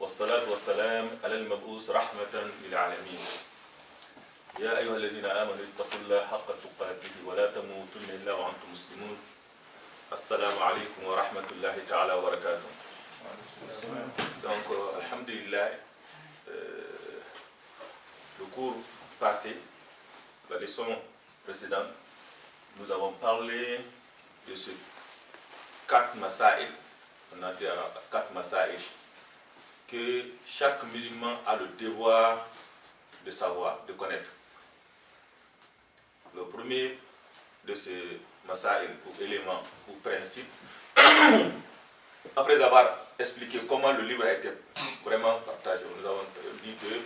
والصلاة والسلام على المبعوث رحمة للعالمين يا أيها الذين آمنوا اتقوا الله حق تقاته ولا تموتن إلا وأنتم مسلمون السلام عليكم ورحمة الله تعالى وبركاته. Donc, alhamdulillah, le cours passé, la leçon précédente, nous avons parlé de ce 4 masaïl, on a dit 4 masaïl, que chaque musulman a le devoir de savoir, de connaître. Le premier de ces masaïl, ou éléments, ou principes, après avoir expliqué comment le livre a été vraiment partagé, nous avons dit qu'il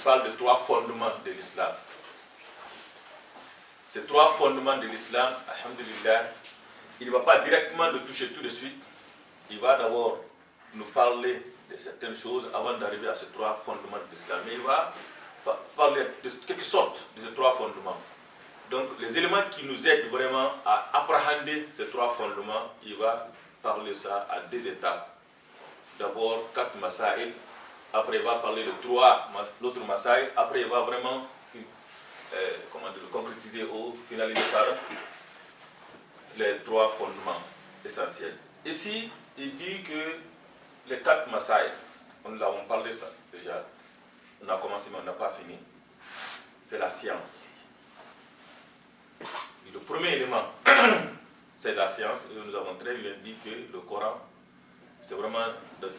parle de 3 fondements de l'islam. Ces 3 fondements de l'islam, alhamdulillah, il ne va pas directement le toucher tout de suite. Il va d'abord nous parler de certaines choses avant d'arriver à ces 3 fondements de l'islam. Mais il va parler de quelque sorte de ces 3 fondements. Donc, les éléments qui nous aident vraiment à appréhender ces 3 fondements, il va parler ça à 2 étapes. D'abord, 4 masaïl. Après, il va parler de 3 l'autre masaïl. Après, il va vraiment concrétiser ou finaliser par les 3 fondements essentiels. Ici, il dit que les 4 masaïl, nous avons parlé de ça déjà. On a commencé, mais on n'a pas fini. C'est la science. Et le premier élément, c'est la science. Et nous avons très bien dit que le Coran, c'est vraiment, de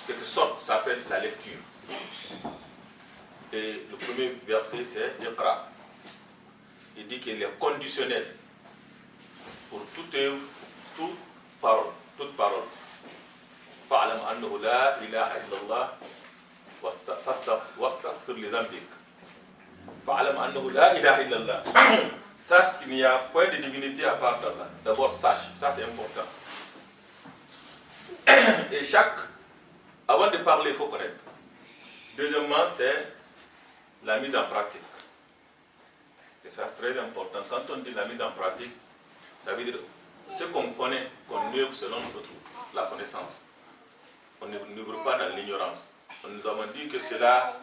quelque sorte, ça s'appelle la lecture. Et le premier verset, c'est Iqra. Il dit qu'il est conditionnel pour toute œuvre, toute parole. فَعْلَمْ أَنَّهُ لَا إِلَهَ إِلَّا اللَّهُ وَاسْتَغْفِرْ لِذَنْبِكَ. فَعْلَمْ أَنَّهُ لَا إِلَهَ إِلَّا اللَّهُ. Sache qu'il n'y a point de divinité à part d'Allah. D'abord, sache, ça c'est important. Et avant de parler, il faut connaître. Deuxièmement, c'est la mise en pratique. Et ça c'est très important. Quand on dit la mise en pratique, ça veut dire ce qu'on connaît, qu'on œuvre selon la connaissance. On n'œuvre pas dans l'ignorance. Nous avons dit que cela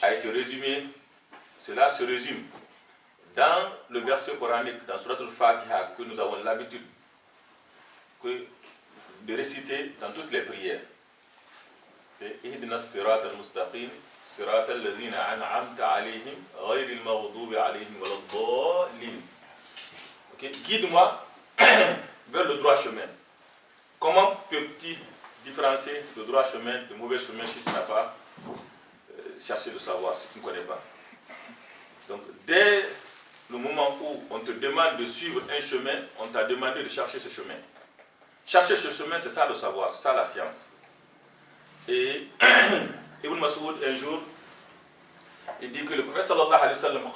a été résumé, cela se résume dans le verset coranique, dans Surat al-Fatiha, que nous avons l'habitude de réciter dans toutes les prières. Ihdina as-sirata al-mustaqim, sirata alladhina an'amta alayhim, ghayri al-maghdubi alayhim wa lad-dallin. Guide-moi vers le droit chemin. Comment peux-tu différencier le droit chemin du mauvais chemin si tu n'as pas cherché le savoir, si tu ne connais pas? Donc, dès le moment où on te demande de suivre un chemin, on t'a demandé de chercher ce chemin. Chercher ce chemin, c'est ça le savoir, c'est ça la science. Et Ibn Mas'ud, un jour, il dit que le prophète sallallahu alayhi wa sallam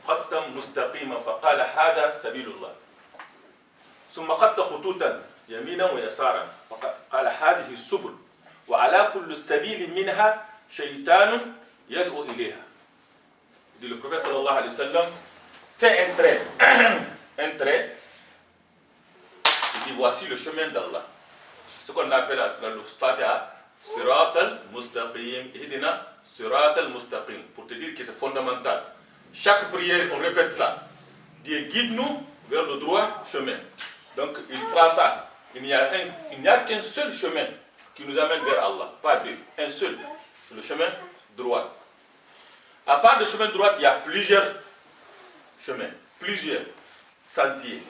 khattam mustaqima faqala hadha sabilullah. Summa khatta khututan yaminan wa yasaran faqala hadhihi subul wa ala kulli sabil minha shaytanun yad'u ilayha. Le prophète sallallahu alayhi wa sallam fait un trait, il dit voici le chemin d'Allah. Ce qu'on appelle dans le Fatiha Sirat al-Mustaqim, Ihdina Sirat al-Mustaqim, pour te dire que c'est fondamental. Chaque prière, on répète ça. Dieu guide-nous vers le droit chemin. Donc il trace ça. Il n'y a qu'un seul chemin qui nous amène vers Allah, pas deux. Un seul, le chemin droit. À part le chemin droit, il y a plusieurs chemins, plusieurs sentiers.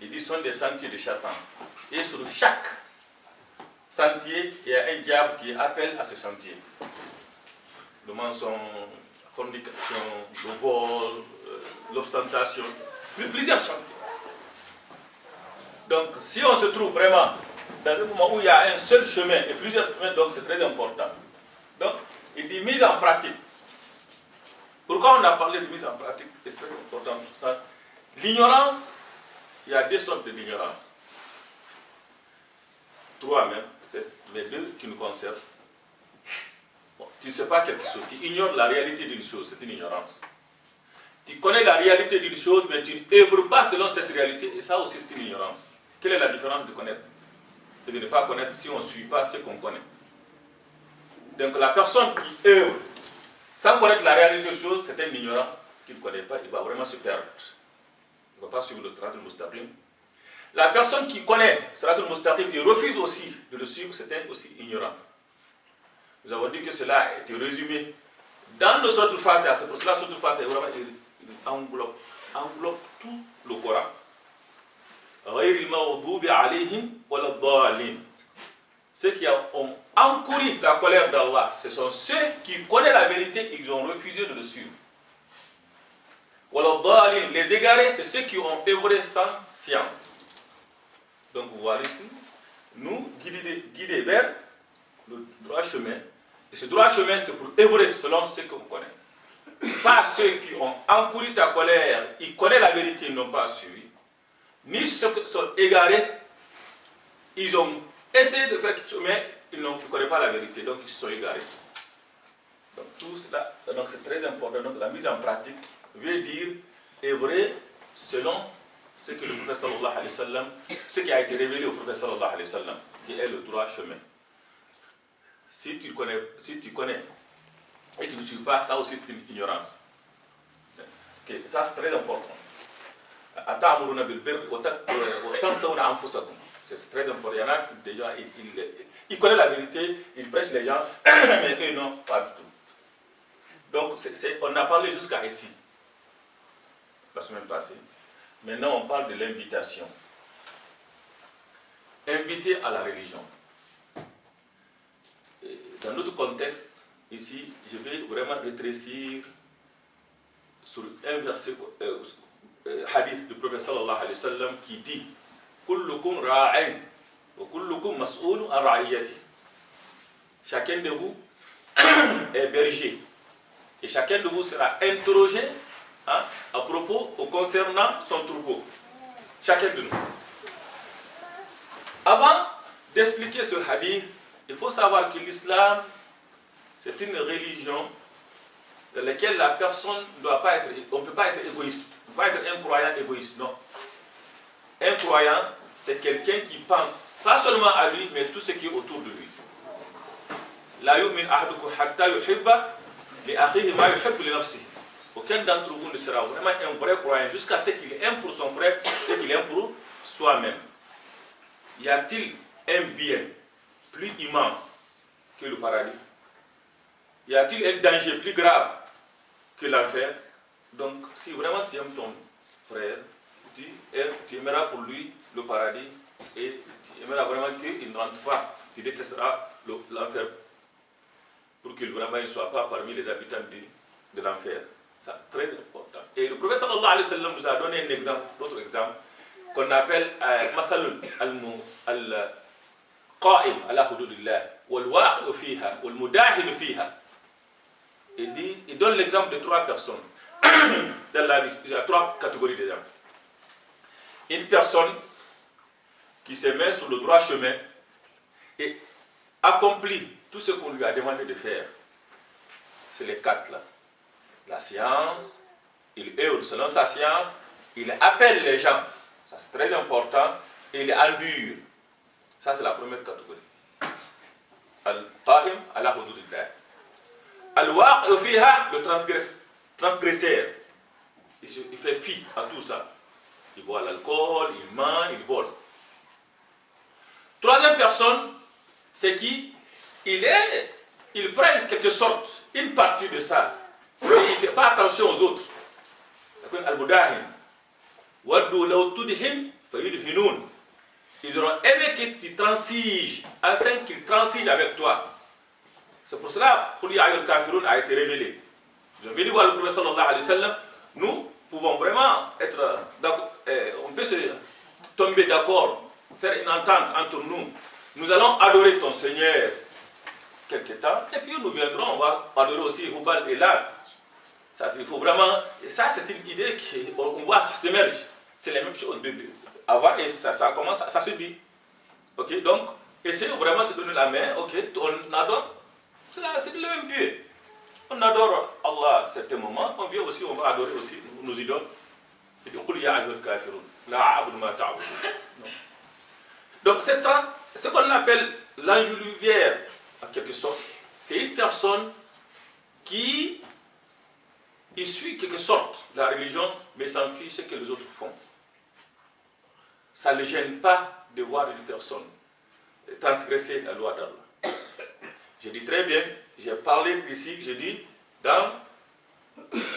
Il dit ce sont des sentiers de Satan. Et sur chaque sentier, il y a un diable qui appelle à ce sentier. Le mensonge, la fornication, le vol, l'ostentation, plusieurs sentiers. Donc, si on se trouve vraiment dans un moment où il y a un seul chemin et plusieurs chemins, donc c'est très important. Donc, il dit mise en pratique. Pourquoi on a parlé de mise en pratique? C'est très important pour ça. L'ignorance, il y a 2 sortes de l'ignorance. 3 même, peut-être, mais 2 qui nous concernent. Bon, tu ne sais pas quelque chose, tu ignores la réalité d'une chose, c'est une ignorance. Tu connais la réalité d'une chose, mais tu n'œuvres pas selon cette réalité, et ça aussi c'est une ignorance. Quelle est la différence de connaître? et de ne pas connaître si on ne suit pas ce qu'on connaît. Donc la personne qui œuvre sans connaître la réalité des choses, c'est un ignorant qui ne connaît pas, il va vraiment se perdre. Il ne va pas suivre le Siratul Mustaqim. La personne qui connaît le Siratul Mustaqim et refuse aussi de le suivre, c'est un aussi ignorant. Nous avons dit que cela a été résumé dans le Suratul Fatiha. C'est pour cela que le Suratul Fatiha vraiment englobe tout le Coran. Ceux qui ont encouru la colère d'Allah, ce sont ceux qui connaissent la vérité, ils ont refusé de le suivre. Les égarés, c'est ceux qui ont œuvré sans science. Donc vous voyez ici, nous guider vers le droit chemin. Et ce droit chemin, c'est pour œuvrer selon ce qu'on connaît. Pas ceux qui ont encouru ta colère, ils connaissent la vérité, ils n'ont pas suivi. Ni ceux qui sont égarés, ils ont essayé de faire quelque chose, mais ils ne connaissent pas la vérité, donc ils se sont égarés. Donc tout cela, donc c'est très important. Donc la mise en pratique veut dire œuvrer selon ce que le prophète sallallahu alayhi wa sallam, ce qui a été révélé au prophète sallallahu alayhi wa sallam, qui est le droit chemin. Si tu connais et que tu ne suis pas, ça aussi c'est une ignorance. Okay. Ça c'est très important. C'est très important. Il y en a des gens, ils connaissent la vérité, ils prêchent les gens, mais eux non, pas du tout. Donc on a parlé jusqu'à ici, la semaine passée. Maintenant on parle de l'invitation. Inviter à la religion. Dans notre contexte, ici, je vais vraiment rétrécir sur un verset, hadith du prophète sallallahu alayhi wa sallam qui dit Kullukum ra'in wa kullukum mas'oulun an ra'iyati. Chacun de vous est berger et chacun de vous sera interrogé à propos ou concernant son troupeau. Chacun de nous. Avant d'expliquer ce hadith, il faut savoir que l'islam, c'est une religion dans laquelle la personne ne doit pas être, on ne peut pas être égoïste, on ne peut pas être un croyant égoïste, non. Un croyant, c'est quelqu'un qui pense pas seulement à lui, mais tout ce qui est autour de lui. La yu'min ahadukum hatta yuhibba li akhihi ma yuhibbu li nafsihi. Aucun d'entre vous ne sera vraiment un vrai croyant jusqu'à ce qu'il aime pour son frère ce qu'il aime pour soi-même. Y a-t-il un bien plus immense que le paradis? Y a-t-il un danger plus grave que l'enfer? Donc, si vraiment tu aimes ton frère, tu aimeras pour lui le paradis et tu aimeras vraiment qu'il ne rentre pas, tu détesteras l'enfer pour qu'il vraiment ne soit pas parmi les habitants de l'enfer. C'est très important. Et le prophète sallallahu alayhi wa sallam nous a donné un exemple, d'autres exemples, qu'on appelle Mathalul al-Qa'im ala hududillah wal-waqi'u fiha wal-mudahin fiha. Il donne l'exemple de trois personnes. Dans la vie, il y a trois catégories d'exemples. Une personne qui se met sur le droit chemin et accomplit tout ce qu'on lui a demandé de faire. C'est les quatre là. La science, il œuvre selon sa science, il appelle les gens, ça c'est très important, et il endure. Ça c'est la première catégorie. Al-Qa'im ala hududillah. Al-Waqi'u fiha, le transgresseur. Il fait fi à tout ça. Il boit l'alcool, il ment, il vole. Troisième personne, c'est qui? Il prend en quelque sorte une partie de ça. Il ne fait pas attention aux autres. Al-Mudahin. Waddu law tudhin fayudhinun. Ils auront aimé que tu transiges, afin qu'ils transigent avec toi. C'est pour cela que l'Ayat al-Kafirun a été révélé. Je vais dire le prophète sallallahu alayhi wa sallam, nous pouvons vraiment être d'accord, on peut se tomber d'accord, faire une entente entre nous. Nous allons adorer ton Seigneur quelque temps, et puis nous viendrons, on va adorer aussi Hubal et Lat. Il faut vraiment, et ça c'est une idée qu'on voit, ça s'émerge. C'est la même chose avant et ça commence, ça se dit. Ok, donc essayez vraiment de se donner la main, ok, on adore, c'est le même Dieu. On adore Allah à certains moments, on vient aussi, on va adorer aussi nos idoles. Donc ces ce qu'on appelle l'enjolivière, en quelque sorte, c'est une personne qui suit quelque sorte la religion, mais s'en fiche ce que les autres font. Ça ne le gêne pas de voir une personne transgresser la loi d'Allah. Je dis très bien, j'ai parlé ici, j'ai dit,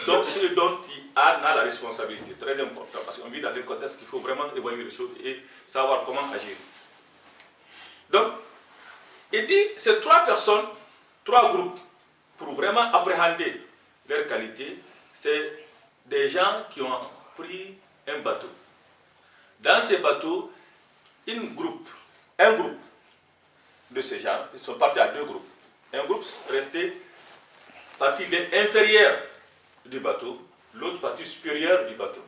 donc ce dont il a la responsabilité, très important, parce qu'on vit dans un contexte qu'il faut vraiment évaluer les choses et savoir comment agir. Donc, il dit, ces trois personnes, trois groupes, pour vraiment appréhender leur qualité, c'est des gens qui ont pris un bateau. Dans ces bateaux, un groupe de ces gens, ils sont partis à deux groupes. Un groupe resté partie inférieure du bateau, l'autre partie supérieure du bateau.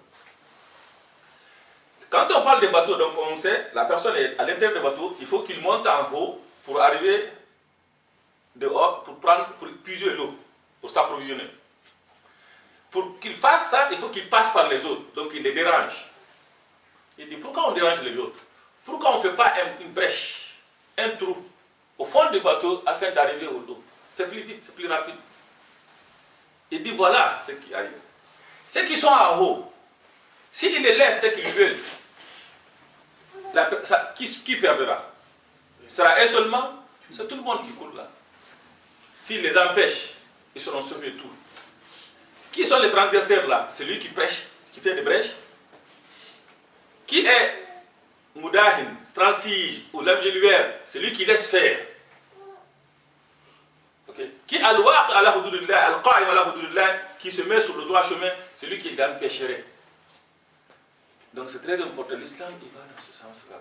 Quand on parle de bateau, donc on sait, la personne est à l'intérieur du bateau, il faut qu'il monte en haut pour arriver dehors, pour puiser l'eau, pour s'approvisionner. Pour qu'il fasse ça, il faut qu'il passe par les autres, donc il les dérange. Il dit, pourquoi on dérange les autres? Pourquoi on ne fait pas une brèche, un trou au fond du bateau afin d'arriver au dos? C'est plus vite, c'est plus rapide. Il dit, voilà ce qui arrive. Ceux qui sont en haut, s'ils les laissent ce qu'ils veulent, qui perdra? Ce sera un seulement? C'est tout le monde qui coule là. S'ils les empêchent, ils seront sauvés tous. Qui sont les transgresseurs là? C'est lui qui prêche, qui fait des brèches. Qui est Moudahin, transige ou l'ingénuaire? C'est lui qui laisse faire. Okay. Qui qui se met sur le droit chemin, c'est lui qui l'empêcherait. Donc c'est très important. L'islam, il va dans ce sens-là.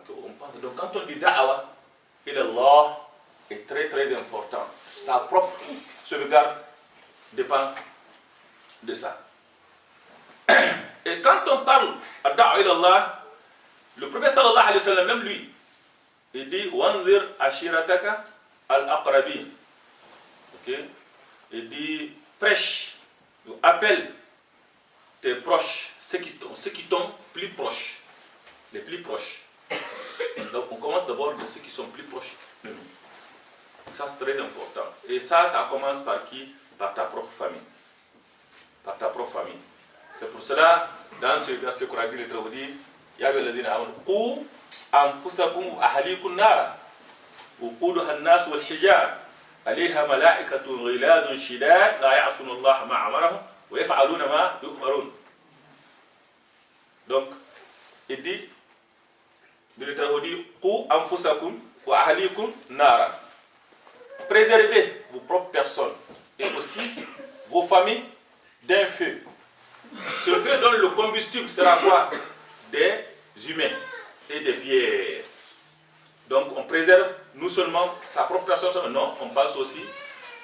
Donc quand on dit da'wa, Allah est très très important. Ta propre sauvegarde dépend de ça. Et quand on parle à da'wa ilallah, le prophète sallallahu alayhi wa sallam, même lui, il dit wanzir ashirataka al-aqrabin. Okay? Il dit prêche, appelle tes proches, ceux qui t'ont plus proches, les plus proches. Donc on commence d'abord de ceux qui sont plus proches de nous. Ça c'est très important. Et ça commence par qui? Par ta propre famille. Par ta propre famille. C'est pour cela, dans ce verset qu'on a dit, le dit, Ya ayyuhallazina amanu qu anfusakum wa ahlikum nara wuquduha an-nas wal hijar alayha malaikatun ghiladun shidad la ya'suna Allah ma amarahum wa yaf'aluna ma yu'marun. Donc il dit qu anfusakum wa ahlikum nara. Préservez vos propres personnes et aussi vos familles d'un feu. Ce feu dont le combustible sera quoi? Des humains et des pierres. Donc on préserve non seulement sa propre personne, non, on pense aussi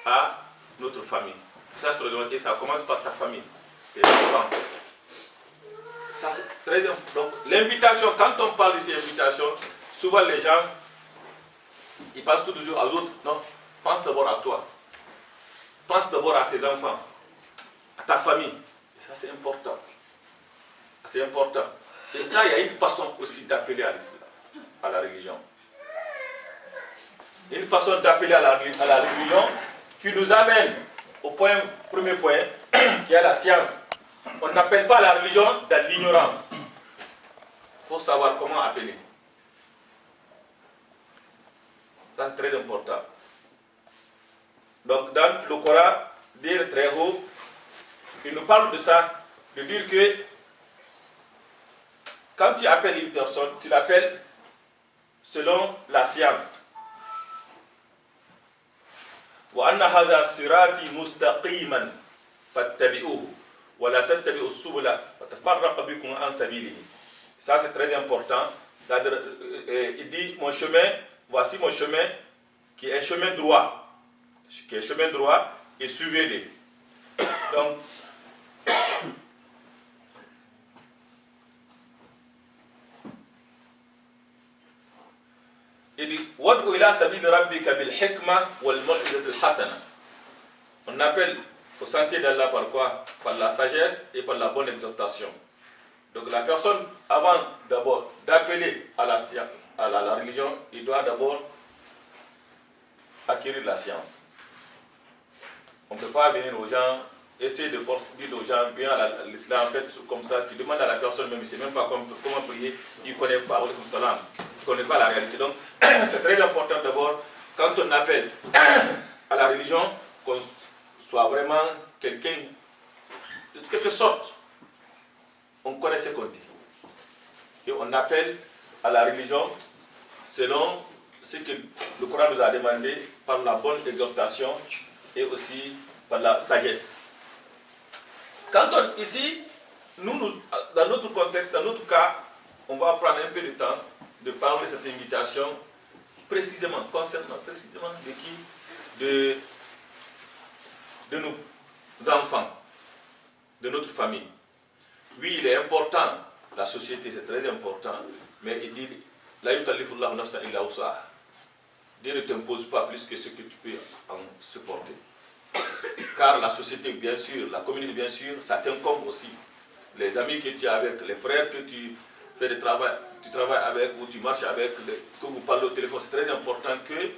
à notre famille. Ça, et ça commence par ta famille, tes enfants. Ça c'est très important. Donc l'invitation, quand on parle ici d'invitation, souvent les gens, ils pensent toujours aux autres. Non, pense d'abord à toi. Pense d'abord à tes enfants, à ta famille. Et ça c'est important. C'est important. Et ça, il y a une façon aussi d'appeler à l'islam, à la religion. Une façon d'appeler à la religion qui nous amène au premier point, qui est la science. On n'appelle pas la religion dans l'ignorance. Il faut savoir comment appeler. Ça, c'est très important. Donc, dans le Coran, dire très haut, il nous parle de ça, de dire que quand tu appelles une personne, tu l'appelles selon la science. وَأَنَّ هَذَا صِرَاطِي مُسْتَقِيمًا فَاتَّبِعُوهُ وَلَا تَتَّبِعُوا السُّبُلَ فَتَفَرَّقَ بِكُمْ عَنْ سَبِيلِهِ. Ça c'est très important. Il dit mon chemin, voici mon chemin qui est chemin droit, et suivez-les. Donc il dit وَادْعُ إِلَى سَبِيلِ رَبِّكَ بِالْحِكْمَةِ وَالْمَوْعِظَةِ الْحَسَنَةِ. On appelle au sentier d'Allah par quoi? Par la sagesse et par la bonne exhortation. Donc la personne, avant d'abord d'appeler à la science, à la religion, il doit d'abord acquérir la science. On ne peut pas venir aux gens, essayer de force, dire aux gens, viens à l'islam, en fait, comme ça, tu demandes à la personne, même, il ne sait même pas comment prier, il ne connaît pas, salam, il ne connaît pas la réalité. Donc, c'est très important d'abord, quand on appelle à la religion, qu'on soit vraiment quelqu'un, de quelque sorte, on connaît ce qu'on dit. Et on appelle à la religion selon ce que le Coran nous a demandé par la bonne exhortation et aussi par la sagesse. Quand on, ici, dans notre contexte, dans notre cas, on va prendre un peu de temps de parler de cette invitation précisément, concernant précisément de qui? De nos enfants, de notre famille. Oui, il est important, la société c'est très important, mais il dit, la yukallifullahu nafsan illa wus'aha. Dieu ne t'impose pas plus que ce que tu peux en supporter. Car la société, bien sûr, la communauté, bien sûr, ça t'incombe aussi. Les amis que tu as avec, les frères que tu fais du travail, tu travailles avec ou tu marches avec, que vous parlez au téléphone, c'est très important que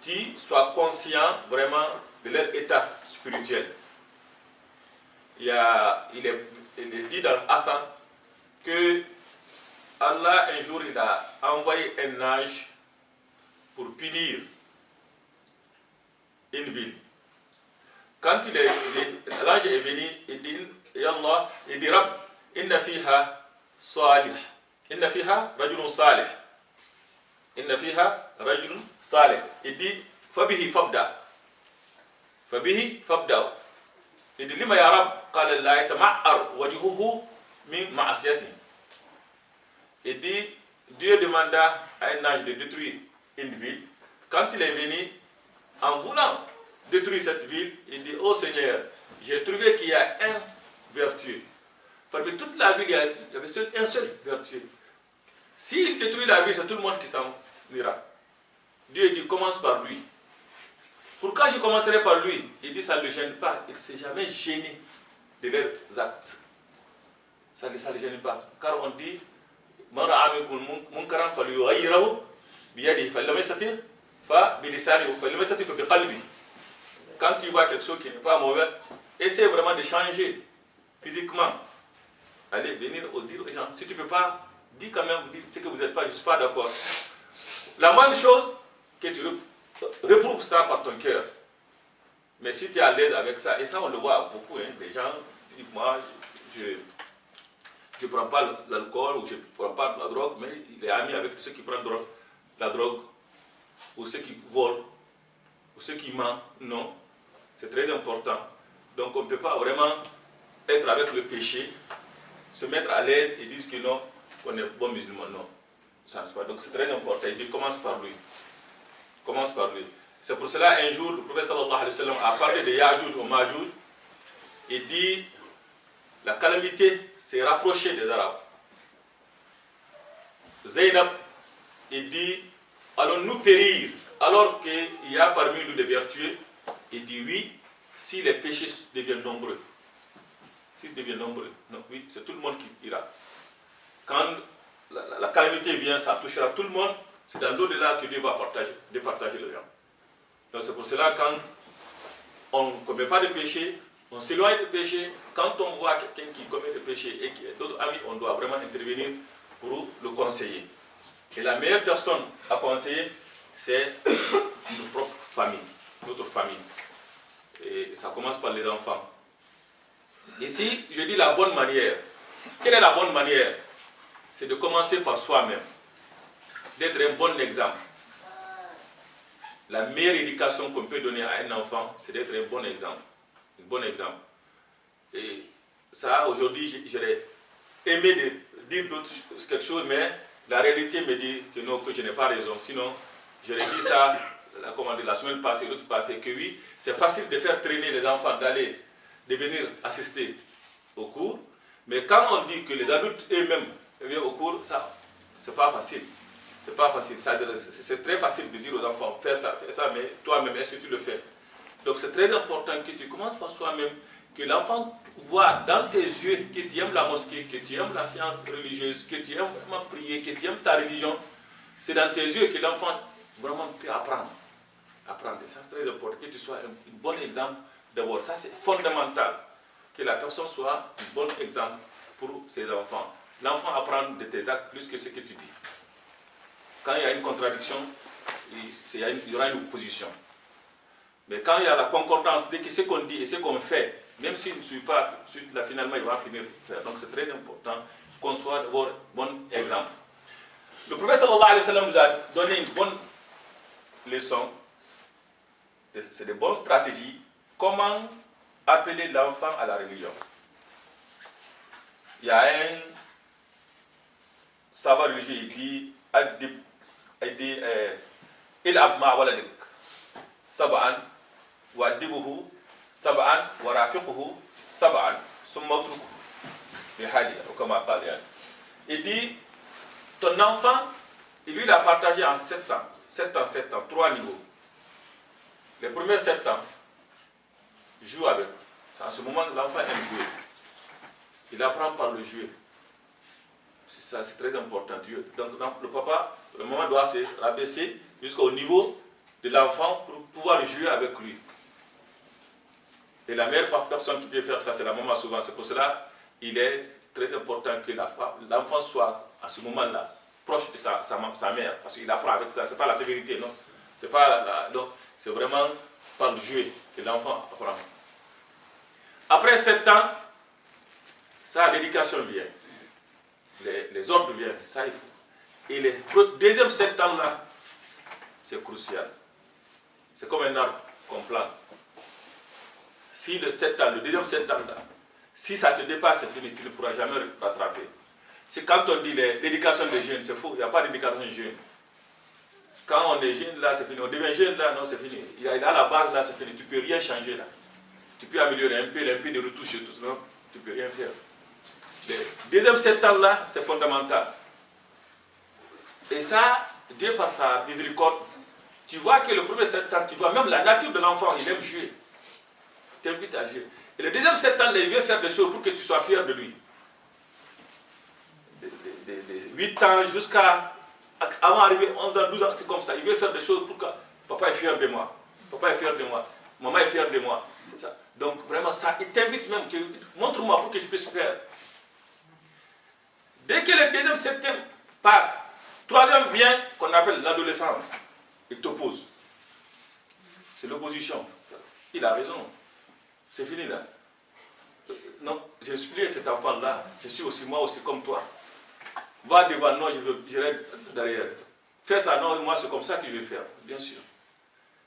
tu sois conscient vraiment de leur état spirituel. Il est dit dans Athan que Allah, un jour, il a envoyé un ange pour punir une ville. Quand l'ange est venu, il dit, et Allah, il dit, Rab, inna fiha salih, inna fiha rajulun salih, inna fiha rajulun salih. Il dit, fabihi fabda, fabihi fabda. Il dit, lima ya Rab, qala la yatama'ar wajhuhu min ma'asiyati. Il dit, Dieu demanda à un ange de détruire une ville. Quand il est venu, en voulant détruire cette ville, il dit, oh Seigneur, j'ai trouvé qu'il y a un vertueux. Parmi toute la ville, il y avait un seul vertueux. S'il détruit la ville, c'est tout le monde qui s'en ira. Dieu dit, commence par lui. Pourquoi je commencerai par lui? Il dit, ça ne le gêne pas. Il ne s'est jamais gêné de leurs actes. Ça ne le gêne pas. Car on dit, Man ra'a minkum munkaran falyughayyirhu biyadihi, fa lam yastati' fa bilisanihi, fa lam yastati' fa biqalbihi. Quand tu vois quelque chose qui n'est pas mauvais, essaie vraiment de changer physiquement. Allez, venir dire aux gens, si tu ne peux pas, dis quand même, dis ce que vous n'êtes pas, je ne suis pas d'accord. La moindre chose, que tu reprouves ça par ton cœur. Mais si tu es à l'aise avec ça, et ça on le voit beaucoup, hein, des gens disent, moi, je ne prends pas l'alcool ou je ne prends pas la drogue, mais il est ami avec ceux qui prennent la drogue, ou ceux qui volent, ou ceux qui mentent. Non, c'est très important. Donc on ne peut pas vraiment être avec le péché, se mettre à l'aise et dire que non, on est bon musulman. Non, ça ne pas. Donc c'est très important. Il dit, commence par lui. Commence par lui. C'est pour cela un jour, le prophète sallallahu alayhi wa sallam a parlé de Ya'juj ou Ma'juj. Il dit, la calamité s'est rapprochée des Arabes. Zaynab, il dit, allons-nous périr alors qu'il y a parmi nous des vertueux? Il dit oui, si les péchés deviennent nombreux. S'ils deviennent nombreux, non, oui, c'est tout le monde qui ira. Quand la calamité vient, ça touchera tout le monde. C'est dans l'au-delà que Dieu va départager le gens. Donc c'est pour cela, quand on ne commet pas de péché, on s'éloigne du péché. Quand on voit quelqu'un qui commet des péchés et qui a d'autres amis, on doit vraiment intervenir pour le conseiller. Et la meilleure personne à conseiller, c'est notre propre famille, notre famille. Et ça commence par les enfants. Ici, je dis la bonne manière. Quelle est la bonne manière? C'est de commencer par soi-même, d'être un bon exemple. La meilleure éducation qu'on peut donner à un enfant, c'est d'être un bon exemple. Un bon exemple. Et ça, aujourd'hui, j'aurais aimé dire quelque chose, mais la réalité me dit que non, que je n'ai pas raison. Sinon, j'aurais dit ça la semaine passée, l'autre passée, que oui, c'est facile de faire traîner les enfants, de venir assister au cours. Mais quand on dit que les adultes eux-mêmes viennent au cours, ça, c'est pas facile. C'est pas facile. C'est très facile de dire aux enfants, fais ça, mais toi-même, est-ce que tu le fais? Donc c'est très important que tu commences par soi-même, que l'enfant voit dans tes yeux que tu aimes la mosquée, que tu aimes la science religieuse, que tu aimes vraiment prier, que tu aimes ta religion. C'est dans tes yeux que l'enfant vraiment peut apprendre. Et ça, c'est très important, que tu sois un bon exemple d'abord. Ça, c'est fondamental. Que la personne soit un bon exemple pour ses enfants. L'enfant apprend de tes actes plus que ce que tu dis. Quand il y a une contradiction, il y aura une opposition. Mais quand il y a la concordance, dès que ce qu'on dit et ce qu'on fait, même s'il ne suit pas tout de suite, là, finalement, il va finir par faire. Donc c'est très important qu'on soit d'abord un bon exemple. Le prophète sallallahu alayhi wa sallam nous a donné une bonne leçon. C'est des bonnes stratégies. Comment appeler l'enfant à la religion. Il y a un savant religieux, il dit il'ab ma waladik sab'an wa dibuhu sab'an wa rafiquhu sab'an summa utrukuhu li halihi ou comme il dit ton enfant, lui il a partagé en 7 ans, 3 niveaux. Les premiers 7 ans, joue avec. C'est en ce moment que l'enfant aime jouer. Il apprend par le jeu. C'est ça, c'est très important. Donc le papa, le maman doit se rabaisser jusqu'au niveau de l'enfant pour pouvoir jouer avec lui. Et la meilleure personne qui peut faire ça, c'est la maman souvent. C'est pour cela il est très important que l'enfant soit à ce moment-là proche de sa mère, parce qu'il apprend avec ça. C'est pas la sévérité, non. C'est pas donc c'est vraiment par le jeu que l'enfant apprend. Après 7 ans, ça, l'éducation vient. Les ordres viennent, ça il faut. Et le deuxième 7 ans là, c'est crucial. C'est comme un arbre qu'on plante. Si le deuxième 7 ans là, si ça te dépasse, c'est fini, tu ne pourras jamais rattraper. C'est quand on dit l'éducation des jeunes, c'est faux, il n'y a pas d'éducation jeune. Quand on est jeune là, c'est fini. On devient jeune là, non, c'est fini. Il y a la base là, c'est fini. Tu ne peux rien changer là. Tu peux améliorer un peu de retouches et tout ça, non, tu ne peux rien faire. Le deuxième 7 ans là, c'est fondamental. Et ça, Dieu par sa miséricorde, tu vois que le premier 7 ans, tu vois même la nature de l'enfant, il aime jouer. Tu t'invites à jouer. Et le deuxième 7 ans, il veut faire des choses pour que tu sois fier de lui. De 8 ans jusqu'à avant d'arriver 11 ans, 12 ans, c'est comme ça. Il veut faire des choses pour que papa est fier de moi. Papa est fier de moi. Maman est fière de moi. C'est ça. Donc vraiment ça, il t'invite même, montre-moi pour que je puisse faire. Dès que le deuxième 7e passe, 3e vient, qu'on appelle l'adolescence. Il t'oppose. C'est l'opposition. Il a raison. C'est fini là. Non, j'ai expliqué cet enfant-là. Je suis aussi moi aussi comme toi. Va devant, non, je reste derrière. Fais ça, non, moi c'est comme ça que je vais faire, bien sûr.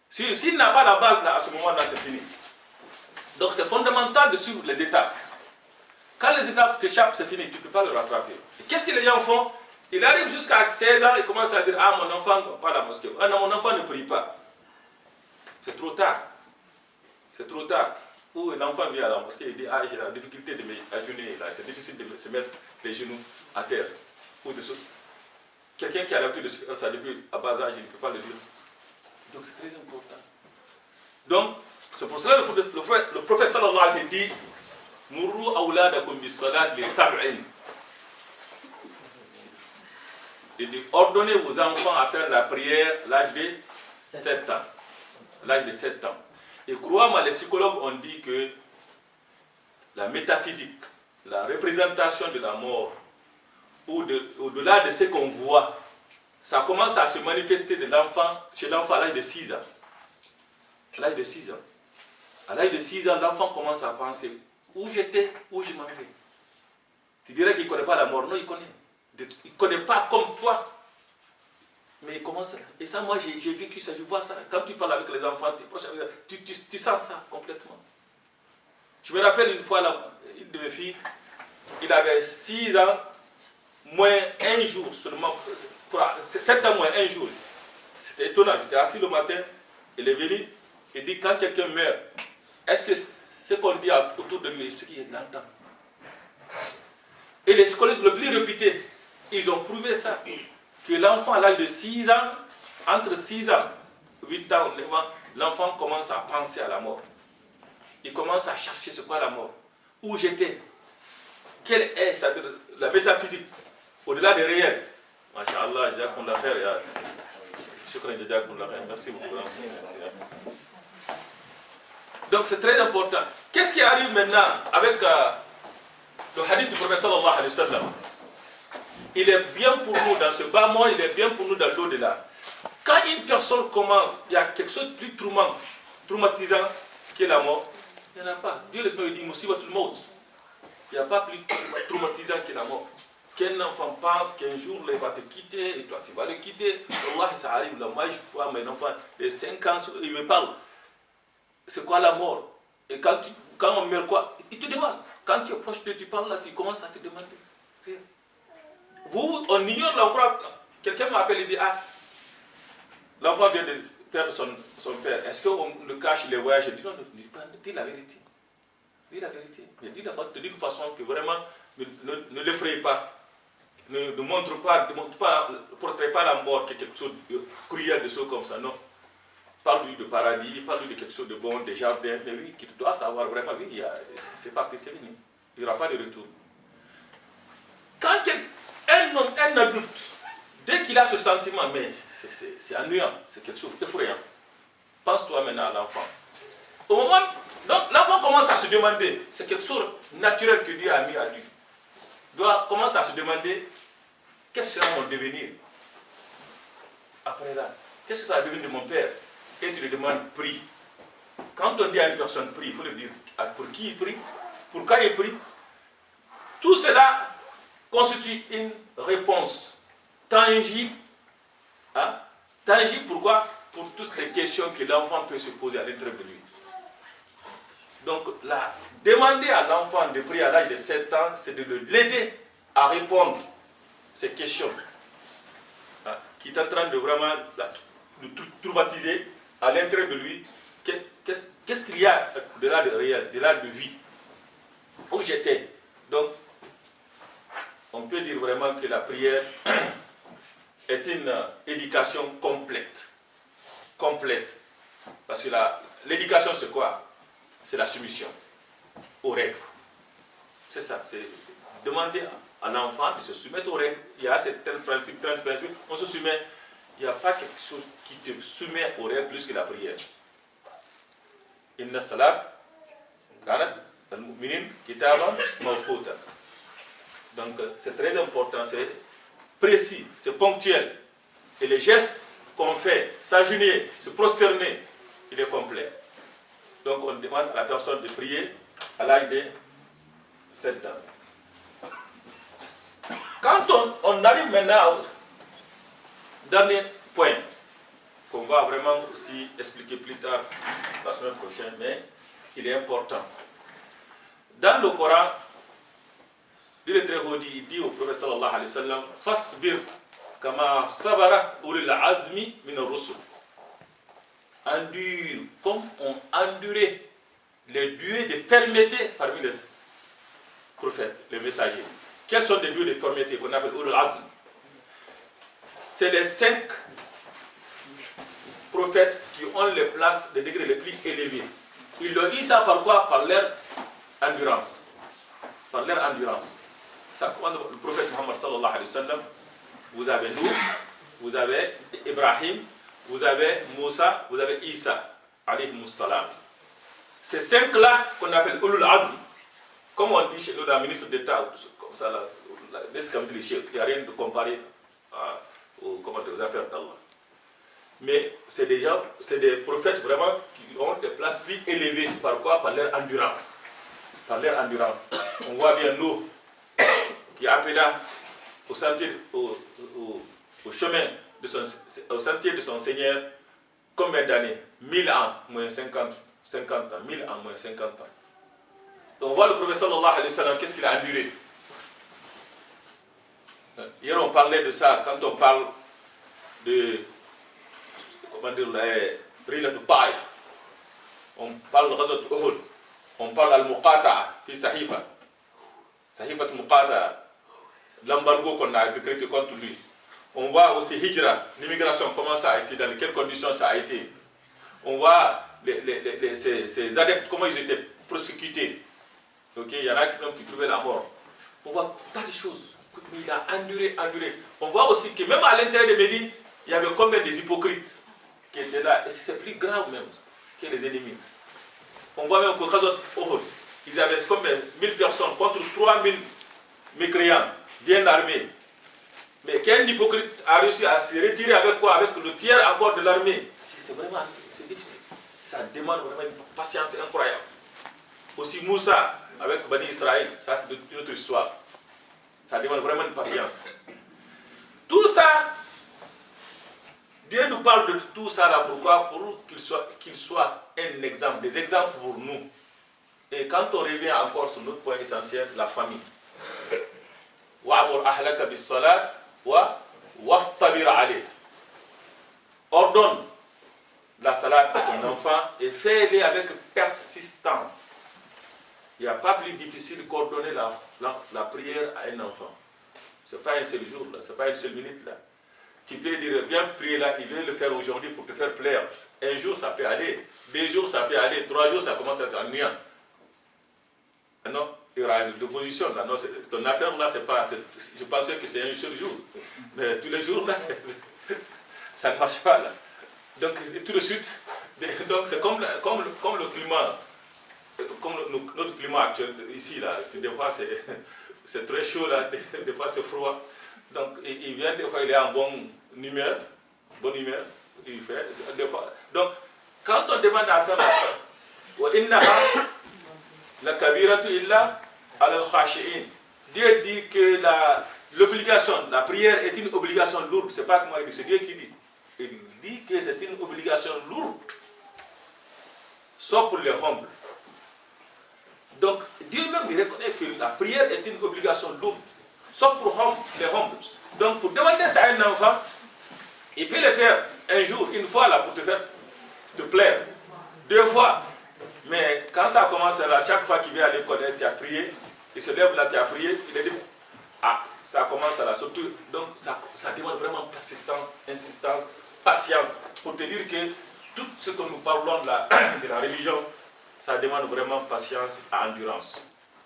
S'il n'a pas la base là, à ce moment-là, c'est fini. Donc c'est fondamental de suivre les étapes. Quand les étapes t'échappent, c'est fini, tu ne peux pas le rattraper. Qu'est-ce que les gens font? Il arrive jusqu'à 16 ans, il commence à dire, ah mon enfant ne va pas à la mosquée. Ah non, mon enfant ne prie pas. C'est trop tard. C'est trop tard. Ou l'enfant vient à la mosquée et dit, ah j'ai la difficulté de m'agenouiller là, c'est difficile de se mettre les genoux à terre. Ou dessous. Quelqu'un qui a l'habitude de faire ça depuis à bas âge, il ne peut pas le dire. Donc c'est très important. Donc, c'est pour cela que le prophète sallallahu alayhi wa sallam dit, Mourou awladakum bis salat li sab'in. Il dit, ordonnez vos enfants à faire la prière à l'âge de 7 ans. L'âge de 7 ans. Et crois-moi, les psychologues ont dit que la métaphysique, la représentation de la mort, au-delà de ce qu'on voit, ça commence à se manifester chez l'enfant à l'âge de 6 ans. À l'âge de 6 ans. À l'âge de 6 ans, l'enfant commence à penser où j'étais, où je m'en vais. Tu dirais qu'il ne connaît pas la mort. Non, il connaît. Il ne connaît pas comme toi. Mais il commence. Et ça, moi, j'ai vécu ça, je vois ça. Quand tu parles avec les enfants, tu sens ça complètement. Je me rappelle une fois, une de mes filles, il avait 6 ans, moins 1 jour seulement. 7 ans moins 1 jour. C'était étonnant. J'étais assis le matin, il est venu, il dit quand quelqu'un meurt, est-ce que ce qu'on dit autour de lui, ce qu'il entend? Et les psychologues le plus réputés, ils ont prouvé ça. Que l'enfant à l'âge de 6 ans, entre 6 ans, 8 ans, l'enfant commence à penser à la mort. Il commence à chercher ce qu'est la mort. Où j'étais? Quelle est la métaphysique? Au-delà des réels. Masha'Allah, jazakumullah khair. Shukran, jazakumullah khair. Merci beaucoup. Donc c'est très important. Qu'est-ce qui arrive maintenant avec le hadith du prophète sallallahu alayhi wa sallam? Il est bien pour nous dans ce bas monde, il est bien pour nous dans l'au-delà. Quand une personne commence, il y a quelque chose de plus traumatisant que la mort. Il n'y en a pas. Dieu le dit, musibatul maut. Il n'y a pas plus traumatisant que la mort. Qu'un enfant pense qu'un jour il va te quitter et toi tu vas le quitter. Allah, ça arrive. Là, moi je vois mes enfants de 5 ans, ils me parlent. C'est quoi la mort? Et quand on meurt quoi? Il te demande. Quand tu es proche de tu parles là, tu commences à te demander. Vous, on ignore l'enfant. Quelqu'un m'appelle et dit, ah, l'enfant vient de perdre son père. Est-ce qu'on le cache, les voyages? Je dis, non, dis la vérité. Dis la vérité. Mais dis la vérité d'une façon que vraiment ne l'effraie pas. Ne montre pas, ne portrait pas la mort qui est quelque chose de cruel, de choses comme ça. Non. Parle-lui de paradis, parle-lui de quelque chose de bon, des jardins. Mais oui, tu dois savoir vraiment, oui, c'est parti, c'est fini. Il n'y aura pas de retour. Quand un adulte, dès qu'il a ce sentiment, mais c'est ennuyant, c'est quelque chose d'effrayant. Pense-toi maintenant à l'enfant. Au moment, donc l'enfant commence à se demander, c'est quelque chose naturel que Dieu a mis à lui. Commence à se demander, qu'est-ce que sera mon devenir? Après là, qu'est-ce que ça va devenir de mon père? Et tu lui demandes, prie. Quand on dit à une personne prie, il faut lui dire pour qui il prie, pourquoi il prie. Tout cela constitue une réponse tangible. Hein? Tangible pourquoi? Pour toutes les questions que l'enfant peut se poser à l'intérieur de lui. Donc, demander à l'enfant de prier à l'âge de 7 ans, c'est de l'aider à répondre à ces questions. Hein? Qui est en train de vraiment le traumatiser à l'intérieur de lui. Qu'est-ce qu'il y a de là de réel, de là de vie? Où j'étais. Donc, on peut dire vraiment que la prière est une éducation complète. Complète. Parce que l'éducation, c'est quoi? C'est la soumission aux règles. C'est ça. C'est demander à l'enfant de se soumettre aux règles. Il y a certains principes, on se soumet. Il n'y a pas quelque chose qui te soumet aux règles plus que la prière. Inna salat kanat al-mu'minin kitaban mawquta. Donc c'est très important, c'est précis, c'est ponctuel. Et les gestes qu'on fait, s'agenouiller, se prosterner, il est complet. Donc on demande à la personne de prier à l'âge de 7 ans. Quand on arrive maintenant au dernier point, qu'on va vraiment aussi expliquer plus tard la semaine prochaine, mais il est important. Dans le Coran, le très haut dit au prophète sallallahu alayhi wa sallam, fasbir kama sabara ulil azmi min ar-rusul. Endure comme on endurait les durées de fermeté parmi les prophètes, les messagers. Quels sont les durées de fermeté qu'on appelle ulil azmi? C'est les 5 prophètes qui ont les places, les degrés les plus élevés. Ils l'ont eu ça par quoi? Par leur endurance. Par leur endurance. Ça, quand le prophète Muhammad sallallahu alayhi wa sallam, vous avez nous, vous avez Ibrahim, vous avez Moussa, vous avez Isa, alayhi salam. Ces 5-là qu'on appelle Ulul Azm, comme on dit chez nous, la ministre d'État, comme ça, il n'y a rien de comparé aux affaires d'Allah. Mais c'est des prophètes vraiment qui ont des places plus élevées. Par quoi? Par leur endurance. Par leur endurance. On voit bien nous, qui appelé là au chemin, au sentier de son Seigneur, combien d'années? 1000 ans, moins 50 ans, 1000 ans, moins 50 ans. Donc on voit le prophète sallallahu alayhi wa sallam, qu'est-ce qu'il a enduré? Hier on parlait de ça, quand on parle de, comment dire, Rilat al-Taif, on parle de Ghazwat Uhud, on parle al-Muqata'a, fi Sahifa al-Muqata'a, l'embargo qu'on a décrété contre lui. On voit aussi Hijra, l'immigration, comment ça a été, dans quelles conditions ça a été. On voit ces adeptes, comment ils étaient persécutés. Okay? Il y en a qui trouvaient la mort. On voit tas de choses. Mais il a enduré. On voit aussi que même à l'intérieur de Médine, il y avait combien des hypocrites qui étaient là. Et c'est plus grave même que les ennemis. On voit même qu'au cas Uhud, ils avaient combien 1000 personnes contre 3000 mécréants, bien armés. Mais quel hypocrite a réussi à se retirer avec quoi? Avec le tiers encore de l'armée. C'est vraiment difficile. Ça demande vraiment une patience incroyable. Aussi Moussa avec Bani Israël, ça c'est une autre histoire. Ça demande vraiment une patience. Tout ça, Dieu nous parle de tout ça là, pourquoi? Pour qu'il soit un exemple, des exemples pour nous. Et quand on revient encore sur notre point essentiel, la famille. Wa'amur ahlaka bis salat wastabir alayh. Ordonne la salat à ton enfant et fais-le avec persistance. Il n'y a pas plus difficile qu'ordonner la prière à un enfant. Ce n'est pas un seul jour, ce n'est pas une seule minute. Là. Tu peux dire, viens prier là, il veut le faire aujourd'hui pour te faire plaire. Un jour, ça peut aller. 2 jours, ça peut aller. 3 jours, ça commence à être ennuyant. Non, il y aura une opposition. Là. Non, ton affaire, là, c'est pas... Je pensais que c'est un seul jour. Mais tous les jours, là, ça ne marche pas. Là. Donc, tout de suite, c'est comme le climat. Comme notre climat actuel ici, là, des fois c'est très chaud, là, des fois c'est froid. Donc il vient, des fois il est en bonne humeur, il fait, des fois. Donc quand on demande à faire la kabiratu illa al-khashi'in, Dieu dit que l'obligation, la prière est une obligation lourde, c'est pas que moi, c'est Dieu qui dit. Il dit que c'est une obligation lourde, sauf pour les humbles. Donc, Dieu même il reconnaît que la prière est une obligation lourde, sauf pour les humbles. Donc, pour demander ça à un enfant, il peut le faire un jour, une fois là, pour te plaire, 2 fois. Mais quand ça commence là, chaque fois qu'il vient à l'école, tu as prié, il se lève là, tu as prié, il dit, ça commence là, surtout. Donc, ça demande vraiment persistance, insistance, patience, pour te dire que tout ce que nous parlons de la religion, ça demande vraiment patience et endurance.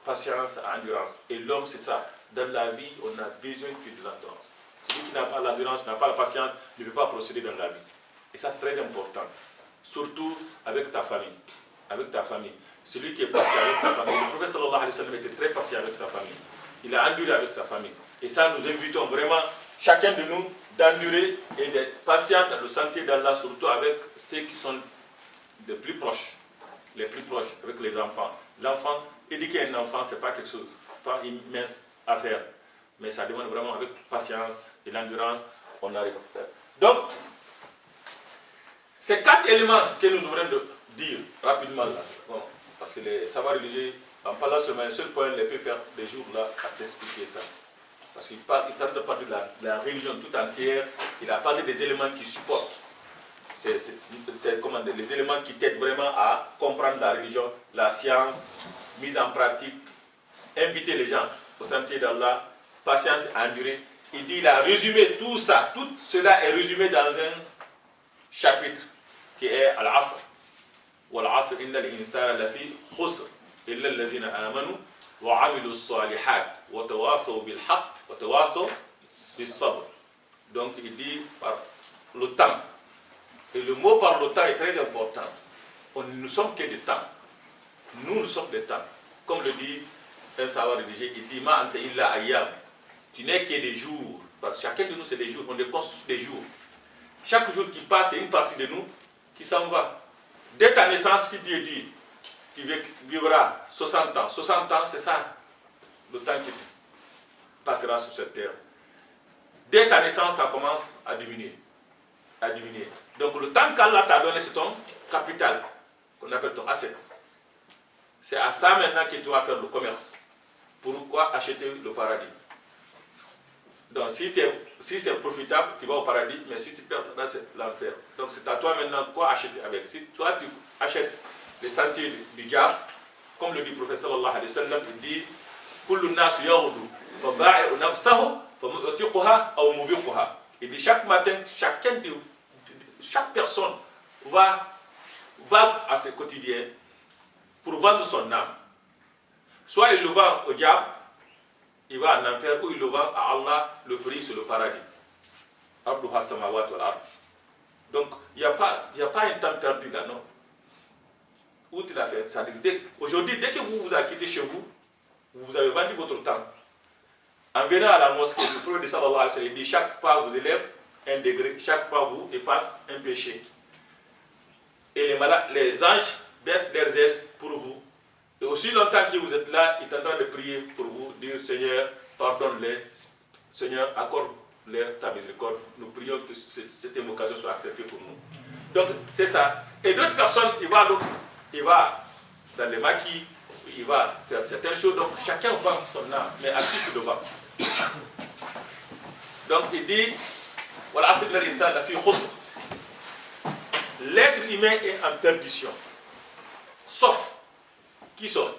Patience et endurance. Et l'homme, c'est ça. Dans la vie, on a besoin que de l'endurance. Celui qui n'a pas l'endurance, n'a pas la patience, ne peut pas procéder dans la vie. Et ça, c'est très important. Surtout avec ta famille. Avec ta famille. Celui qui est patient avec sa famille. Le prophète sallallahu alayhi wa sallam était très patient avec sa famille. Il a enduré avec sa famille. Et ça, nous invitons vraiment chacun de nous d'endurer et d'être patient dans le sentier d'Allah, surtout avec ceux qui sont les plus proches. Les plus proches, avec les enfants. L'enfant, éduquer un enfant, ce n'est pas quelque chose, pas une mince affaire. Mais ça demande vraiment avec patience et l'endurance, on arrive à faire. Donc, ces 4 éléments que nous devons dire rapidement là, bon, parce que les savoirs religieux, en parlant seulement un seul point, les peut faire des jours là à t'expliquer ça. Parce qu'il tente de parler de la religion tout entière, il a parlé des éléments qui supportent. C'est comment les éléments qui t'aident vraiment à comprendre la religion, la science, mise en pratique, inviter les gens au sentier d'Allah, patience et endurer. Il dit, il a résumé tout ça, tout cela est résumé dans un chapitre qui est Al-Asr. Wal-Asr inna al-insana lafi khusr illa alladhina amanu wa amilu as-salihat wa tawasaw bil haqq wa tawasaw bis sabr. Donc il dit par le temps. Et le mot par le temps est très important. Nous ne sommes que des temps. Nous sommes des temps. Comme le dit un savoir religieux, il dit ma anta illa ayyam. Tu n'es que des jours. Parce que chacun de nous, c'est des jours. On est construit des jours. Chaque jour qui passe, c'est une partie de nous qui s'en va. Dès ta naissance, si Dieu dit, tu vivras 60 ans. 60 ans, c'est ça, le temps que tu passeras sur cette terre. Dès ta naissance, ça commence à diminuer. À diminuer. Donc le temps qu'Allah t'a donné, c'est ton capital, qu'on appelle ton asset. C'est à ça maintenant que tu vas faire le commerce. Pourquoi acheter le paradis? Donc si c'est profitable, tu vas au paradis, mais si tu perds, là c'est l'enfer. Donc c'est à toi maintenant quoi acheter avec. Si toi tu achètes les sentiers du diable, comme le dit le prophète sallallahu alayhi wa sallam, il dit Kullu nasu yaghdu fa ba'i'u nafsahu fa mu'tiquha aw mubiquha. Il dit chaque matin, chaque personne va à ses quotidiens pour vendre son âme. Soit il le vend au diable, il va en enfer ou il le vend à Allah, le prix c'est le paradis. Abduha samawat wal ard. Donc, il n'y a pas un temps perdu là, non. Où tu l'as fait? Aujourd'hui, dès que vous avez quitté chez vous, vous avez vendu votre temps. En venant à la mosquée, le prophète sallallahu alayhi wa sallam dit chaque pas vous élève un degré, chaque pas vous efface un péché. Et les anges baissent leurs ailes pour vous. Et aussi longtemps que vous êtes là, il est en train de prier pour vous, dire Seigneur, pardonne-les, Seigneur, accorde-leur ta miséricorde. Nous prions que cette occasion soit acceptée pour nous. Donc, c'est ça. Et d'autres personnes, il va dans les maquis, il va faire certaines choses. Donc, chacun vend son âme, mais à qui tu le vends? Donc, il dit, voilà, c'est l'instant, la fille khusr. L'être humain est en perdition. Sauf, qui sont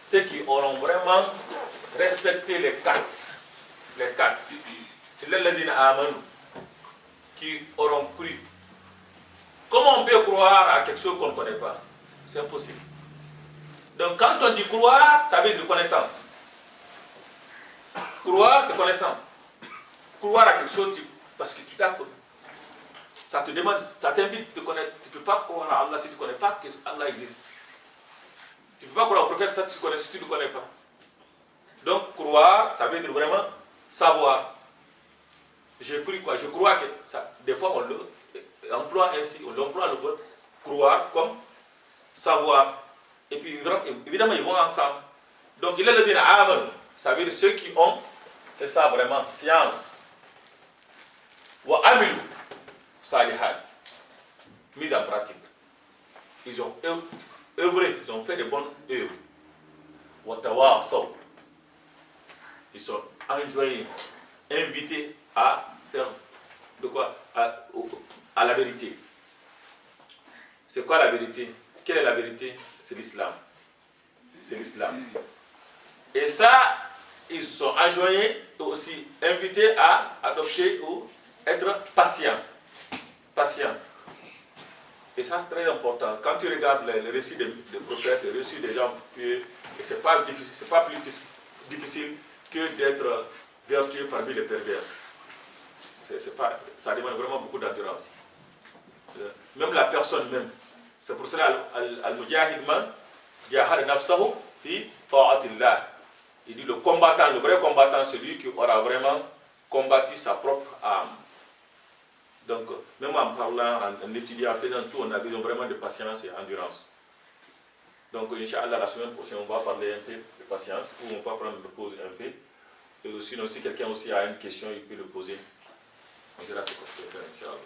ceux qui auront vraiment respecté les quatre. Les quatre. C'est les amanu qui auront cru. Comment on peut croire à quelque chose qu'on ne connaît pas? C'est impossible. Donc quand on dit croire, ça veut dire connaissance. Croire, c'est connaissance. Croire à quelque chose, parce que tu l'as connu. Ça te demande, ça t'invite de connaître. Tu ne peux pas croire à Allah si tu ne connais pas que Allah existe. Tu ne peux pas croire au prophète si tu ne le connais pas. Donc croire, ça veut dire vraiment savoir. Je cru quoi? Je crois que ça, des fois on l'emploie ainsi, on l'emploie le mot croire comme savoir. Et puis évidemment ils vont ensemble. Donc il est le dire amen, ça veut dire ceux qui ont, c'est ça vraiment, science. Wa amilu salihan, mise en pratique. Ils ont œuvré, ils ont fait de bonnes œuvres. Wa tawasaw, ils sont enjoints, invités à faire de quoi? À la vérité. C'est quoi la vérité? Quelle est la vérité? C'est l'islam. C'est l'islam. Et ça, ils sont enjoints et aussi invités à adopter ou être patients. Patients. Et ça, c'est très important. Quand tu regardes les récits des prophètes, les récits des gens pieux, et c'est pas plus difficile que d'être vertueux parmi les pervers. Ça demande vraiment beaucoup d'endurance. Même la personne même. C'est pour cela al-mujahid man jahada nafsahu fi ta'atillah. Il dit le combattant, le vrai combattant, c'est lui qui aura vraiment combattu sa propre âme. Donc, même en parlant, en étudiant, en faisant tout, on a besoin vraiment de patience et d'endurance. Donc, Inch'Allah, la semaine prochaine, on va parler un peu de patience, ou on va prendre le pause un peu. Et sinon, si quelqu'un aussi a une question, il peut le poser. On verra ce qu'on peut faire, Inch'Allah.